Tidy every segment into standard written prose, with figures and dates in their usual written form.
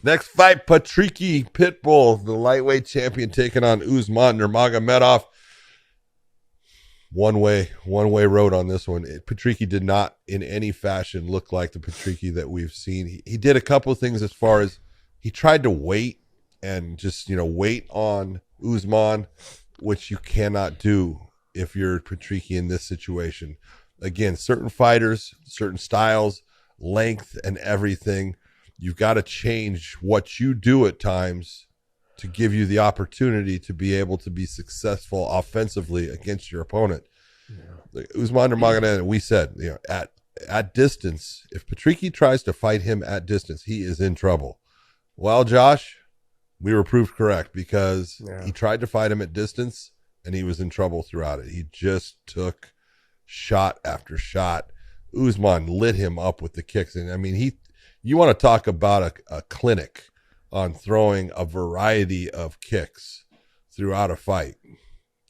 Next fight, Patricky Pitbull, the lightweight champion, taking on Usman Nurmagomedov. One way road on this one. Patricky did not in any fashion look like the Patricky that we've seen. He did a couple of things as far as he tried to wait and just, wait on Usman, which you cannot do if you're Patricky in this situation. Again, certain fighters, certain styles, length and everything, you've got to change what you do at times to give you the opportunity to be able to be successful offensively against your opponent. Yeah. Usman Nurmagomedov, we said, at distance, if Patricky tries to fight him at distance, he is in trouble. Well, Josh, we were proved correct because he tried to fight him at distance and he was in trouble throughout it. He just took shot after shot. Usman lit him up with the kicks. And I mean, you want to talk about a clinic on throwing a variety of kicks throughout a fight.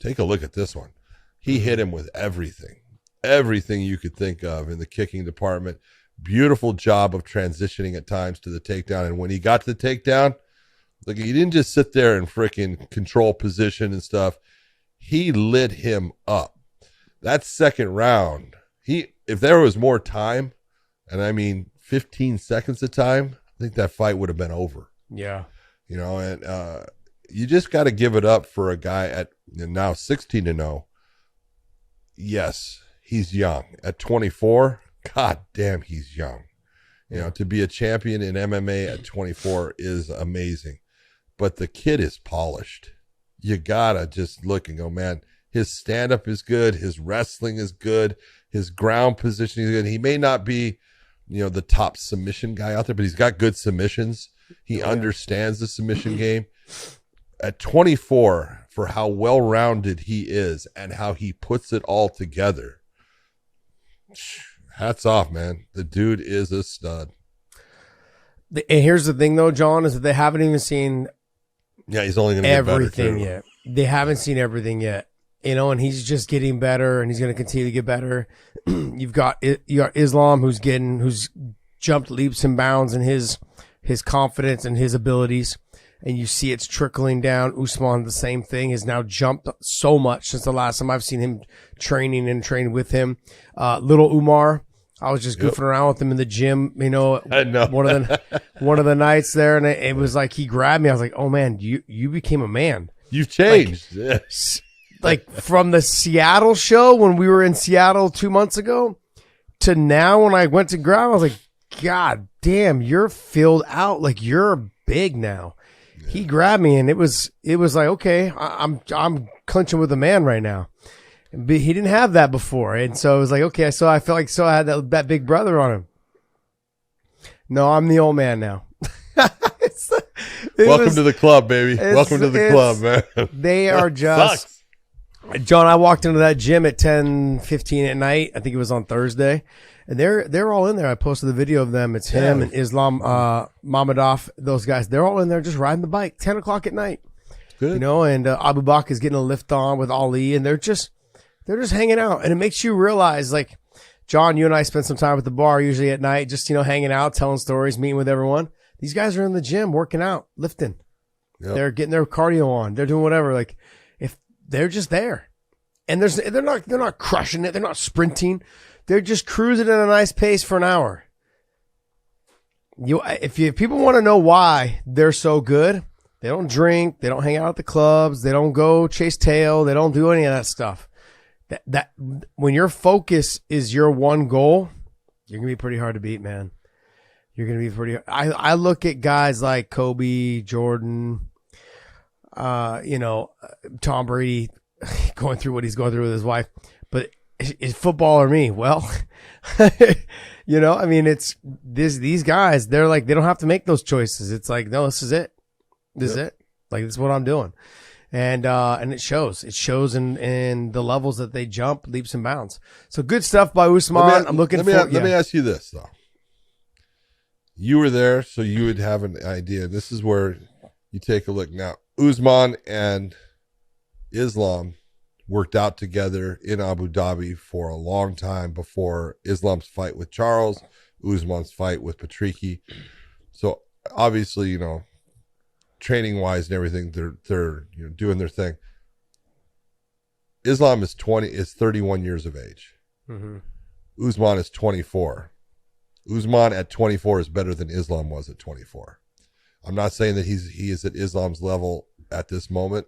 Take a look at this one. He hit him with everything you could think of in the kicking department. Beautiful job of transitioning at times to the takedown. And when he got to the takedown, look, he didn't just sit there and freaking control position and stuff. He lit him up. That second round, if there was more time, and I mean 15 seconds of time, I think that fight would have been over. Yeah. And you just got to give it up for a guy at now 16-0. Yes, he's young. At 24, god damn, he's young. To be a champion in MMA at 24 is amazing. But the kid is polished. You got to just look and go, man, his stand-up is good. His wrestling is good. His ground positioning is good. He may not be, the top submission guy out there, but he's got good submissions. He understands the submission game. At 24, for how well-rounded he is and how he puts it all together, hats off, man. The dude is a stud. And here's the thing, though, John, is that they haven't even seen he's only going to get better, everything yet. They haven't seen everything yet. And he's just getting better, and he's going to continue to get better. You got Islam, who's jumped leaps and bounds in his confidence and his abilities, and you see it's trickling down. Usman, the same thing, has now jumped so much since the last time I've seen him training with him. Little Umar, I was just goofing around with him in the gym, I know. one of the nights there, and it was like he grabbed me. I was like, "Oh man, you became a man. You've changed." Like from the Seattle show when we were in Seattle 2 months ago to now when I went to grab, I was like, God damn, you're filled out. Like you're big now. Yeah. He grabbed me and it was like, okay, I'm clinching with a man right now. But he didn't have that before. And so it was like, okay, so I felt like I had that big brother on him. No, I'm the old man now. Welcome to the club, baby. Welcome to the club, man. They are just... Sucks. John, I walked into that gym at 10:15 at night. I think it was on Thursday, and they're all in there. I posted the video of them. It's him and Islam Mamedov. Those guys, they're all in there just riding the bike. 10 o'clock at night. Good. And Abu Bakr is getting a lift on with Ali, and they're just hanging out. And it makes you realize, like, John, you and I spend some time at the bar usually at night, just hanging out, telling stories, meeting with everyone. These guys are in the gym working out, lifting. Yep. They're getting their cardio on. They're doing whatever. Like, they're just there, and they're not crushing it. They're not sprinting. They're just cruising at a nice pace for an hour. If people want to know why they're so good, they don't drink, they don't hang out at the clubs, they don't go chase tail, they don't do any of that stuff. That when your focus is your one goal, you're gonna be pretty hard to beat, man. You're gonna be pretty. I look at guys like Kobe, Jordan. Tom Brady going through what he's going through with his wife, but is football or me? Well, I mean, it's these guys, they're like, they don't have to make those choices. It's like, no, this is it. This is it. Like, this is what I'm doing. And it shows in the levels that they jump leaps and bounds. So good stuff by Usman. Let me ask you this though. You were there, so you would have an idea. This is where you take a look now. Usman and Islam worked out together in Abu Dhabi for a long time before Islam's fight with Charles, Usman's fight with Patricky. So obviously, training wise and everything, they're doing their thing. Islam is 31 years of age. Mm-hmm. Usman is 24. Usman at 24 is better than Islam was at 24. I'm not saying that he is at Islam's level at this moment.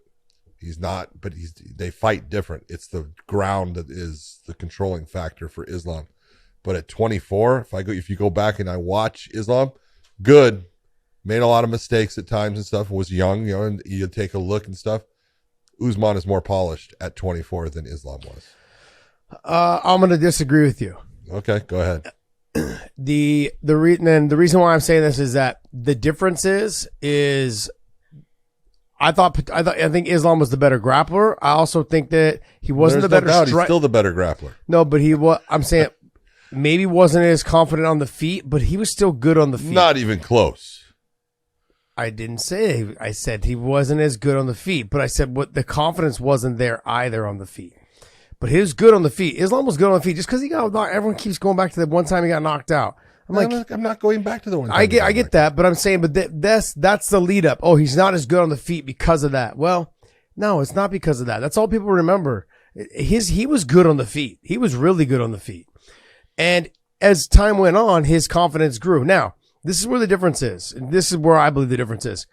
He's not, but they fight different. It's the ground that is the controlling factor for Islam. But at 24, if you go back and I watch Islam, good, made a lot of mistakes at times and stuff, was young, and you take a look and stuff. Usman is more polished at 24 than Islam was. I'm going to disagree with you. Okay, go ahead. The reason why I'm saying this is that the difference is I think Islam was the better grappler. I also think that he wasn't There's the better no doubt he's still the better grappler. No, but I'm saying maybe wasn't as confident on the feet, but he was still good on the feet. Not even close. I didn't say. I said he wasn't as good on the feet, but I said the confidence wasn't there either on the feet. But he was good on the feet. Islam was good on the feet just because he got knocked. Everyone keeps going back to the one time he got knocked out. I'm not going back to the one time. I get that, but I'm saying, but that's the lead up. Oh, he's not as good on the feet because of that. Well, no, it's not because of that. That's all people remember. He was good on the feet. He was really good on the feet. And as time went on, his confidence grew. Now, this is where the difference is. And this is where I believe the difference is.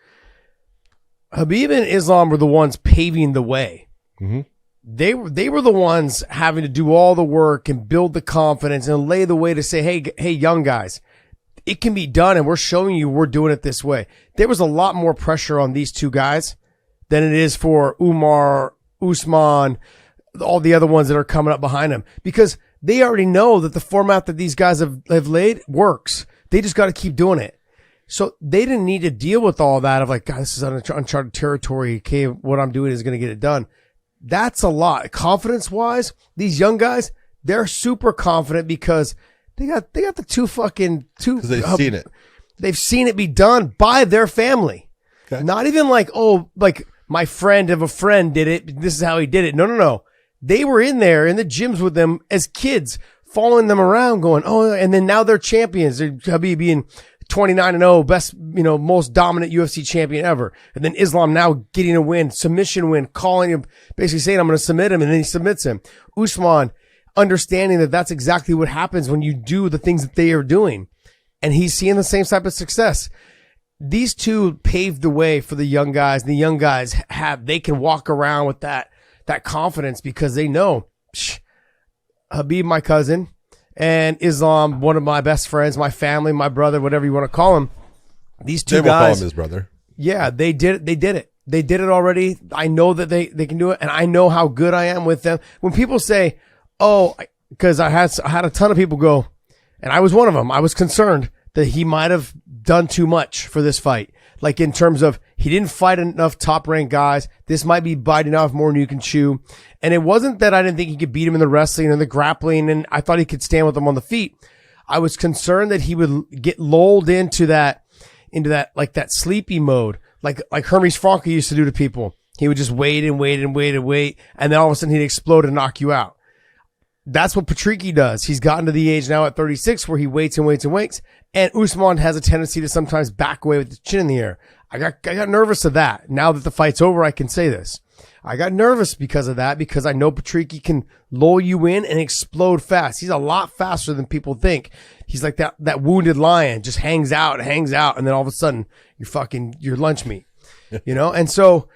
Khabib and Islam were the ones paving the way. Mm-hmm. They were the ones having to do all the work and build the confidence and lay the way to say, hey, young guys, it can be done, and we're showing you we're doing it this way. There was a lot more pressure on these two guys than it is for Umar, Usman, all the other ones that are coming up behind them, because they already know that the format that these guys have laid works. They just got to keep doing it. So they didn't need to deal with all that of like, God, this is uncharted territory. Okay, what I'm doing is going to get it done. That's a lot. Confidence wise, these young guys, they're super confident because they got the two. Because they've seen it. They've seen it be done by their family. Okay. Not even like, like my friend of a friend did it. This is how he did it. No. They were in there in the gyms with them as kids, following them around going, and then now they're champions. They're Khabib being 29-0, best, most dominant UFC champion ever. And then Islam now getting a win, submission win, calling him, basically saying, I'm going to submit him. And then he submits him. Usman understanding that that's exactly what happens when you do the things that they are doing. And he's seeing the same type of success. These two paved the way for the young guys. The young guys they can walk around with that confidence because they know, Khabib, my cousin, and Islam, one of my best friends, my family, my brother, whatever you want to call him. These two guys, call him his brother. Yeah, they did it. They did it already. I know that they can do it, and I know how good I am with them. When people say, because I had a ton of people go, and I was one of them. I was concerned that he might have done too much for this fight. Like in terms of he didn't fight enough top ranked guys. This might be biting off more than you can chew. And it wasn't that I didn't think he could beat him in the wrestling and the grappling, and I thought he could stand with him on the feet. I was concerned that he would get lulled into that like that sleepy mode, like Hermes Franco used to do to people. He would just wait, and then all of a sudden he'd explode and knock you out. That's what Patricky does. He's gotten to the age now at 36 where he waits. And Usman has a tendency to sometimes back away with the chin in the air. I got nervous of that. Now that the fight's over, I can say this. I got nervous because of that, because I know Patricky can lull you in and explode fast. He's a lot faster than people think. He's like that wounded lion, just hangs out, and then all of a sudden you're lunch meat, And so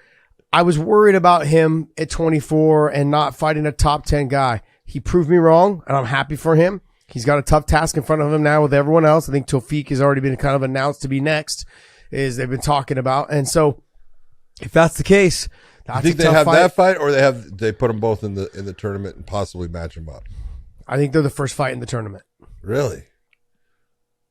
I was worried about him at 24 and not fighting a top 10 guy. He proved me wrong, and I'm happy for him. He's got a tough task in front of him now with everyone else. I think Tawfiq has already been kind of announced to be next, is they've been talking about. And so if that's the case, that's you think they have fight. That fight, or they put them both in the tournament and possibly match them up? I think they're the first fight in the tournament. Really?